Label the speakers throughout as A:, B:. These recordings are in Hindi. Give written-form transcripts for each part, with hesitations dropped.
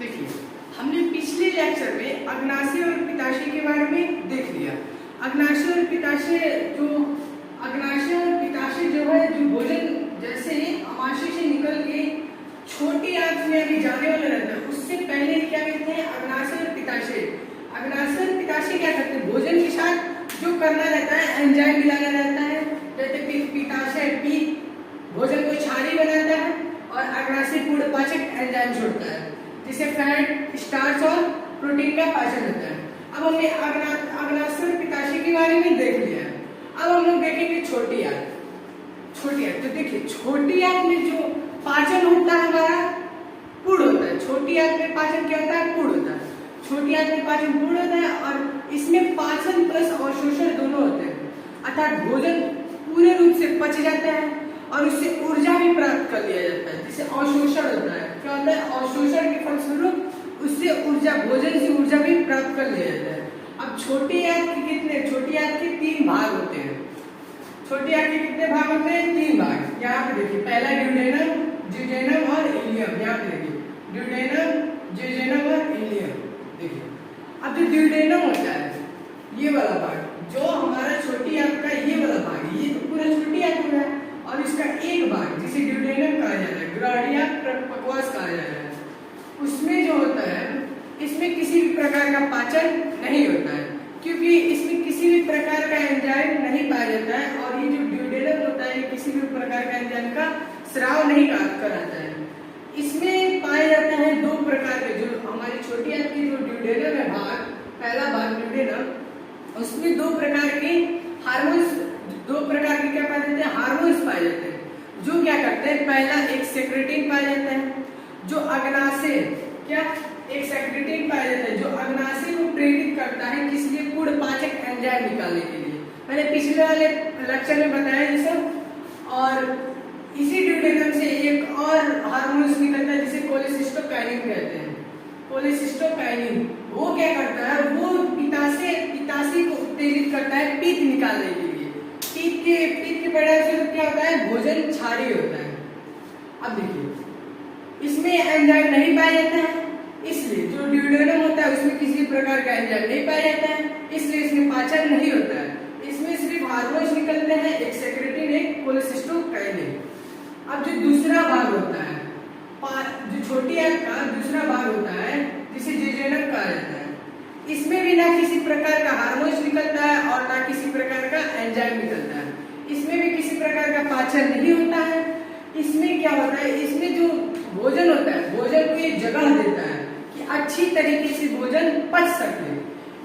A: देखिए, हमने पिछले लेक्चर में अग्नाशय और पित्ताशय के बारे में देख लिया। अग्नाशय और पित्ताशय जो है, जो भोजन जैसे आमाशय से निकल के छोटी आंत में अभी जाने वाला रहता है, उससे पहले क्या कहते हैं, अग्नाशय और पित्ताशय। अग्नाशय और पित्ताशय क्या करते हैं, भोजन के साथ जो करना रहता है, एंजाइम मिलाना रहता है। जैसे पित्ताशय पीत भोजन को क्षारीय बनाता है और अग्नाशय पूर्णपाचक एंजाइम छोड़ता है, जिसे फैट, स्टार्च और प्रोटीन का पाचन होता है। अब हमने अग्नाशय और पित्ताशय के बारे में देख लिया है। अब हम लोग देखेंगे छोटी आंत। तो देखिए, छोटी आंत में जो पाचन होता है हमारा, पूर्ण होता है। छोटी आंत में पाचन क्या होता है, पूर्ण होता है। छोटी आंत में पाचन पूर्ण होता है और इसमें पाचन प्लस अवशोषण दोनों होते हैं, अर्थात भोजन पूरे रूप से पच जाता है और उससे ऊर्जा भी प्राप्त कर लिया जाता है, जिसे अवशोषण होता है। क्या होता है, अवशोषण के फलस्वरूप उससे ऊर्जा, भोजन से ऊर्जा भी प्राप्त कर लिया जाता है। अब छोटी आंत के छोटी आंत के 3 भाग होते हैं। छोटी आंत के कितने भाग होते हैं, 3 भाग। यहाँ पे देखिए, पहला ड्यूडेनम, जिजेनम और इलियम। यहाँ पे देखिए, ड्यूडेनम, जिजेनम और इलियम। देखिए, अब जो ड्यूडेनम होता है, ये वाला भाग, जो हमारा छोटी आंत का ये वाला भाग, ये तो पूरा छोटी आंत हो रहा है, और इसका एक भाग जिसे ड्यूडेनम कहा जाता है, ग्राडिया पक्वास कहा जाता है, उसमें जो होता है, इसमें किसी भी प्रकार का पाचन नहीं होता है, क्योंकि इसमें किसी भी प्रकार का एंजाइम नहीं पाया जाता है। और ये जो ड्यूडेनम होता है, किसी भी प्रकार का एंजाइम का स्राव नहीं कराता है। इसमें पाए जाते हैं 2 प्रकार के, जो हमारी छोटी आंत की जो ड्यूडेनम है भाग, पहला भाग ड्यूडेनम, उसमें 2 प्रकार के हार्मोन्स, 2 प्रकार के क्या पाए जाते हैं, हार्मोन्स पाए जाते हैं, जो क्या करते हैं, पहला एक सेक्रेटिन पाया जाता है, जो अग्नाशय क्या एक सेक्रेटिन पाया जाता है, जो अग्नाशय को प्रेरित करता है, किस लिए, पूर्णपाचक एंजाइम निकालने के लिए। मैंने पिछले वाले लेक्चर में बताया ये सब। और इसी ड्यूडेनम से एक और हार्मोन्स निकलता है, जिसे कोलेसिस्टोकाइनिन कहते हैं। कोलेसिस्टोकाइनिन वो क्या करता है, वो पित्ताशय को उत्तेजित करता है पित्त निकालने के लिए। पित्त की वजह से क्या होता है, भोजन क्षारीय होता है। अब देखिए, इसमें एंजाइम नहीं पाया जाता है, इसलिए जो ड्यूडेनम होता है उसमें किसी प्रकार का एंजाइम नहीं पाया जाता है, इसलिए इसमें पाचन नहीं होता है। इसमें सिर्फ हार्मोन्स निकलते हैं, एक सेक्रेटिन, एक कोलेसिस्टोकाइनिन। अब जो दूसरा भाग होता है, जो छोटी आंत का दूसरा भाग होता है, जिसे जिजेनम कहा जाता है, इसमें भी ना किसी प्रकार का हार्मोन्स निकलता है और ना किसी प्रकार का एंजाइम निकलता है। इसमें भी किसी प्रकार का पाचन नहीं होता है। इसमें क्या होता है, इसमें जो भोजन होता है, भोजन को ये जगह देता है कि अच्छी तरीके से भोजन पच सके।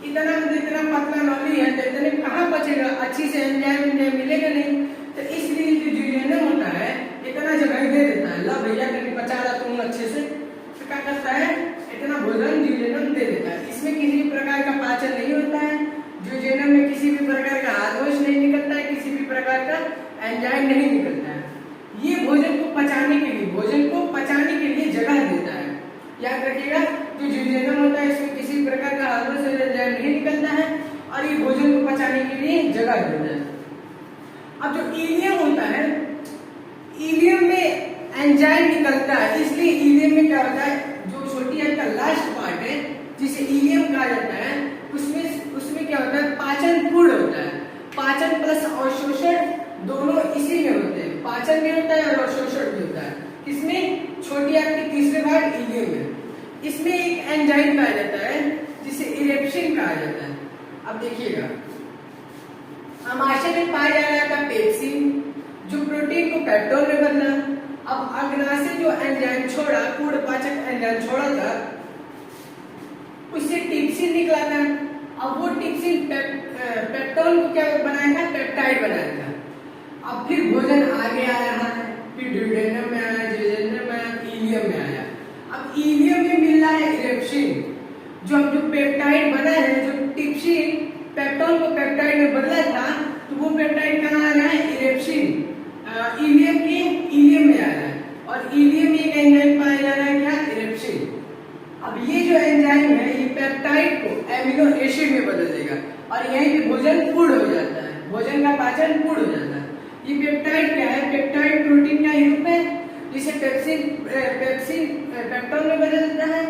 A: इतना पतला नॉली है, तो इतने कहाँ पचेगा, अच्छी से एंजाइम मिलेगा नहीं। तो इसलिए जो जिजेनम होता है, इतना जगह दे देता है, ला भैया कहीं पचा रहा तुम अच्छे से, तो क्या करता है, इतना भोजन जिजेनम दे देता है। इसमें किसी भी प्रकार का पाचन नहीं होता है, जिजेनम में किसी भी प्रकार का हार्मोन्स नहीं निकलता है, किसी भी प्रकार का एंजाइम नहीं निकलता है। ये भोजन को पचाने के लिए जगह देता है। याद रखिएगा, जो जिजेनम होता है, इसमें किसी प्रकार का हार्मोन्स और एंजाइम नहीं निकलता है और ये भोजन को पचाने के लिए जगह देता है। अब जो इलियम होता है, इलियम में एंजाइम निकलता है, इसलिए इलियम में क्या होता है, जो छोटी आंत का लास्ट पार्ट है, जिसे इलियम कहा जाता है, उसमें क्या होता है, पाचन पूर्ण होता है। पाचन प्लस अवशोषण दोनों इसी में होते हैं, पाचन भी होता है और अवशोषण भी होता है। इसमें छोटी आंत के तीसरे भाग इलियम है। इसमें एक एंजाइम पाया जाता है, जिसे इरेप्सिन कहा जाता है। अब देखिएगा, आमाशय में पाया जा रहा था पेप्सिन, जो प्रोटीन को पेप्टोन में बदला। अब अग्नाशय जो एंजाइम छोड़ा, पूर्णपाचक एंजाइम छोड़ा था, उससे टिप्सिन निकला था। अब वो टिप्सिन पेप्टोन को क्या बनाया था, पेप्टाइड बनाया था। अब फिर भोजन आगे आ रहा है, फिर ड्यूडेनम में आया, जिजेनम में आया, इलियम में आया। अब इलियम में मिल रहा है इरेप्सिन, जो पेप्टाइड बना है, जो टिप्सिन पेप्टोन को पेप्टाइड में बदला था, तो वो पेप्टाइड कहाँ आ रहा है, इरेप्सिन इलियम में आ रहा है। और इलियम में एक एंजाइम पाया जा रहा है, क्या, इरेप्सिन। अब ये जो एंजाइम है, ये पेप्टाइड को एमिनो एसिड में बदल देगा और यहीं पे भोजन पूर्ण हो जाता है, भोजन का पाचन पूर्ण हो जाता है। ये पेप्टाइड क्या है, पेप्टाइड प्रोटीन का ही रूप है, जिसे पेप्टोन में बदल देता है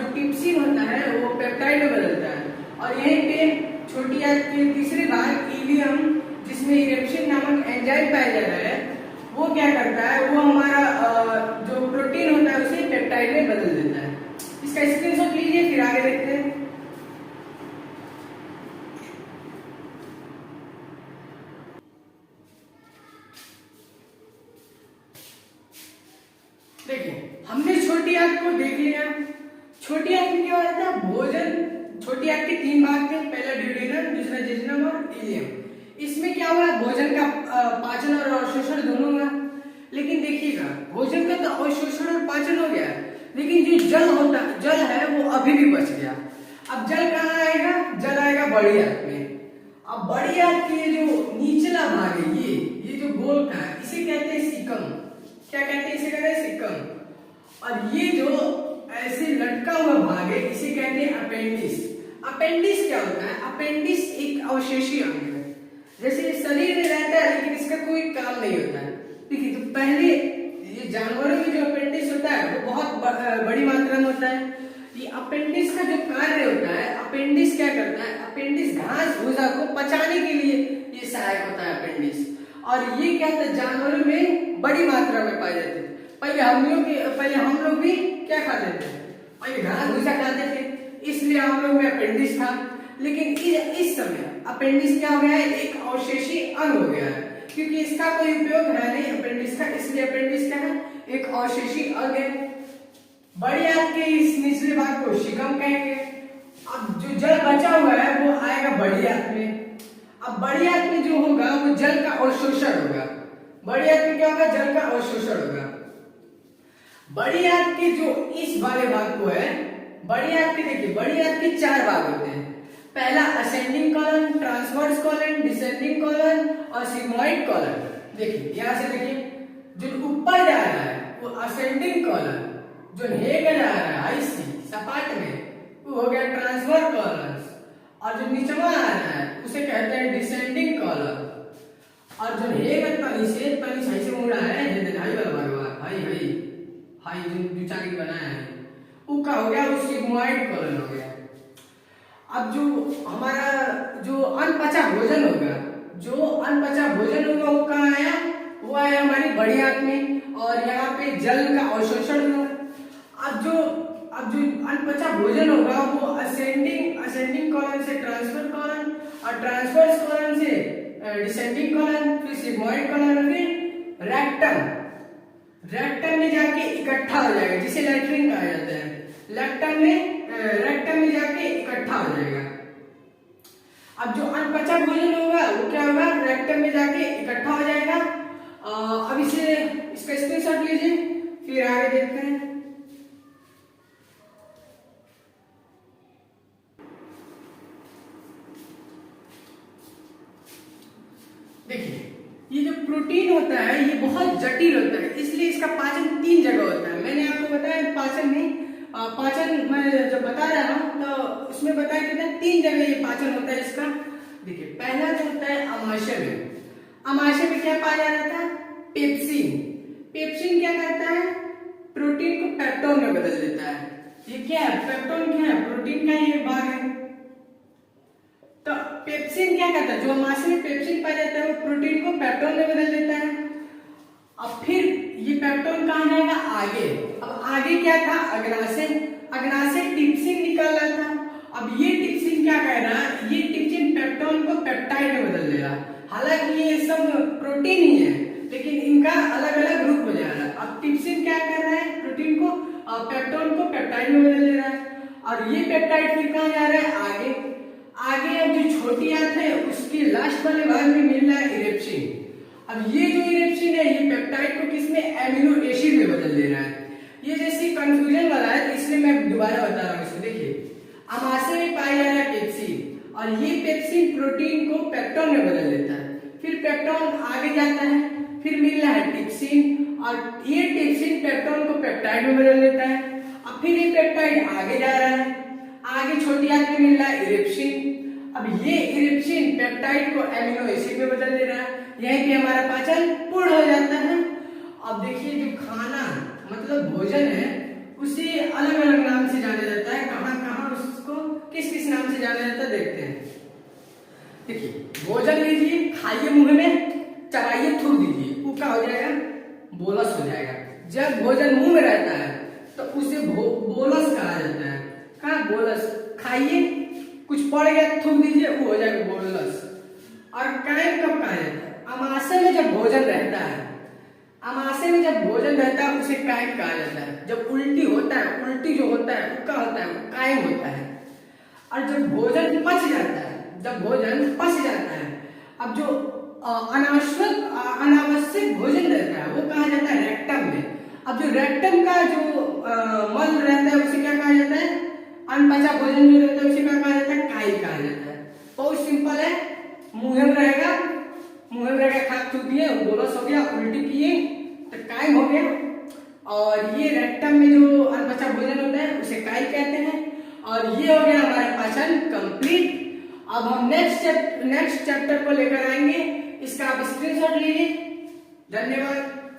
A: जो टिप्सिन होता है वो पेप्टाइड में बदलता है। और यहीं पे छोटी आंत के तीसरे भाग इलियम, जिसमें इरेप्सिन नामक एंजाइम पाया जा रहा है, वो क्या करता है, वो हमारा जो प्रोटीन होता है उसे पेप्टाइड में बदल देता है। इसका स्क्रीनशॉट लीजिए, फिर आगे देखते हैं। देखिए, हमने छोटी आंत को देख लिया। छोटी आंत में क्या होता है, भोजन छोटी आंत के तीन भाग थे, पहला ड्यूडेनम, दूसरा जेजुनम और इलियम। इसमें क्या हुआ, भोजन का पाचन और अवशोषण दोनों हुआ। लेकिन देखिएगा, भोजन का तो अवशोषण और पाचन हो गया, लेकिन जो जल है वो अभी भी बच गया। अब जल कहाँ आएगा, जल आएगा बड़ी आंत में। अब बड़ी आंत के जो निचला भाग है, ये जो गोल का है, इसे कहते हैं सीकम। क्या कहते हैं, इसे कहते हैं सीकम। और ये जो ऐसे लटका हुआ भाग है, इसे कहते हैं अपेंडिक्स। अपेंडिक्स क्या होता है, अपेंडिक्स एक अवशेषी अंग है, जैसे शरीर में रहता है लेकिन इसका कोई काम नहीं होता है। देखिए, तो पहले ये जानवरों में जो अपेंडिक्स होता है वो बहुत बड़ी मात्रा में होता है। ये अपेंडिक्स का जो कार्य होता है, अपेंडिक्स क्या करता है, अपेंडिक्स घास भूसा को पचाने के लिए ये सहायक होता है अपेंडिक्स। और ये क्या होता है, जानवरों में बड़ी मात्रा में पाए जाते थे। पहले हम लोग भी क्या खाते थे, पहले घास भूसा खाते थे, इसलिए हम लोग में अपेंडिक्स था। लेकिन इस समय अपेंडिक्स क्या हो गया है, एक अवशेषी अंग हो गया है, क्योंकि इसका कोई उपयोग है नहीं अपेंडिक्स का, इसलिए अपेंडिक्स क्या है, एक अवशेषी अंग है। बड़ी आंत के इस निचले भाग को शिकम कहेंगे। अब जो जल बचा हुआ है वो आएगा बड़ी आंत में। अब बड़ी आंत में जो होगा वो जल का अवशोषण होगा। बड़ी आंत में क्या होगा, जल का अवशोषण होगा। बड़ी आंत के जो इस वाले भाग को है, बड़ी आंत के देखिए, बड़ी आंत के चार भाग होते हैं। पहला ascending colon, transverse colon, descending colon और सिग्मोइड कॉलन। देखिए यहां से देखिए, जो ऊपर जा रहा है वो असेंडिंग कॉलन, जो नीचे जा रहा है आईसी सपाट में, वो हो गया ट्रांसवर्स कॉलन, और जो नीचवा आ रहा है उसे कहते हैं डिसेंडिंग कॉलन। और जो नीचे तनी सही से मुड़ा है, ये हाई वाला भाग, हाई जो चाकी बनाया है, वो का हो गया, वो सिग्मोइड कॉलन हो गया। अब जो हमारा जो अनपचा भोजन होगा, वो कहाँ आया, वो आया हमारी बड़ी आंत में, और यहाँ पे जल का अवशोषण हुआ। अब जो अनपचा भोजन होगा वो असेंडिंग कॉलन से ट्रांसफर कॉलन, और ट्रांसवर्स कॉलन से डिसेंडिंग कॉलन, फिर सिग्मोइड कॉलन, फिर रेक्टम में जाके इकट्ठा हो जाएगा, जिसे लैट्रिन कहा जाता है। रेक्टम में जाके इकट्ठा हो जाएगा। अब जो अनपचा भोजन होगा वो क्या होगा, रेक्टम में जाके इकट्ठा हो जाएगा। अब इसका स्क्रीनशॉट लीजिए, फिर आगे देखते हैं। देखिए, ये जो प्रोटीन होता है ये बहुत जटिल होता है, इसलिए इसका पाचन तीन जगह होता है। मैंने आपको बताया पाचन मैं जब बता रहा हूं तो उसमें बताया कि तीन जगह ये पाचन होता है इसका। देखिए, पहला जो होता है अमाशय में क्या पाया जाता है, पेप्सिन क्या करता है, प्रोटीन को पेप्टोन में बदल देता है। ये क्या है, पेप्टोन क्या है, प्रोटीन का ही एक भाग है। तो पेप्सिन क्या करता है, जो अमाशय में पेप्सिन पाया जाता है वो प्रोटीन को पेप्टोन में बदल देता है। अब फिर ये पेप्टोन कहाँ जाएगा, आगे। अब आगे क्या था, अग्नाशय टिप्सिन निकल रहा था। अब ये टिप्सिन क्या कह रहा है, ये टिप्सिन पेप्टोन को पेप्टाइड में बदल दे रहा। हालांकि ये सब प्रोटीन ही है, लेकिन इनका अलग अलग रूप हो जा रहा है। अब टिप्सिन क्या कर रहा है, प्रोटीन को पेप्टोन को पेप्टाइड में बदल दे रहा है। और ये पेप्टाइड फिर कहाँ जा रहा है, आगे। अब जो छोटी आंत है उसके लास्ट वाले भाग में मिल रहा है इरेप्सिन। अब ये जो इरेप्सिन है ये पेप्टाइड को किसमें, एमिनो एसिड में बदल दे रहा है। ये जैसे कंफ्यूजन वाला है, तो इसलिए मैं दोबारा बता रहा हूँ इसको। देखिए, अमाशय में पाया जा रहा है पेप्सिन, और ये पेप्सिन प्रोटीन को पेप्टोन में बदल देता है। फिर पेप्टोन आगे जाता है, फिर मिल रहा है टिप्सिन, और ये टिप्सिन पेप्टोन को पेप्टाइड में बदल देता है। अब फिर ये पेप्टाइड आगे जा रहा है, आगे छोटी आंत में मिल रहा है इरेप्सिन। अब ये इरेप्सिन पेप्टाइड को एमिनो एसिड में बदल दे रहा है। यहीं पे हमारा पाचन पूर्ण हो जाता है। अब देखिए, जो खाना मतलब भोजन है उसे अलग अलग नाम से जाना जाता है। चला जाता है, देखते हैं। देखिए, भोजन लीजिए, खाइए, मुंह में चबाइए, थूक दीजिए, वो क्या हो जाएगा? बोलस हो जाएगा। जब भोजन मुंह में रहता है तो उसे बोलस कहा जाता है। कहा? बोलस। खाइए, कुछ पड़ गया, थूक दीजिए, वो हो जाएगा बोलस। और कायम कब कहा जाता है? आमाशय में जब भोजन रहता है, आमाशय में जब भोजन रहता है उसे कायम कहा जाता है। जब उल्टी होता है, उल्टी जो होता है वो क्या होता है? वो कायम होता है। और जब भोजन पच जाता है, जब भोजन पच जाता है, अब जो अनावश्यक भोजन रहता है वो कहा जाता है रेक्टम में। अब जो रेक्टम का जो मल रहता है उसे क्या कहा जाता है? अनपचा भोजन जो रहता है उसे क्या कहा जाता है? कायिक कहा जाता है। बहुत सिंपल है, मुंह में रहेगा, मुंह में रहेगा, खा थूक दिए, बोलस हो गया, उल्टी किए तो कायम हो गया। और ये रेक्टम में जो अनपचा भोजन होता है उसे कायिक कहते हैं। और ये हो गया हमारा पाचन कंप्लीट। अब हम नेक्स्ट चैप्टर को लेकर आएंगे, इसका आप स्क्रीनशॉट लीजिए। धन्यवाद।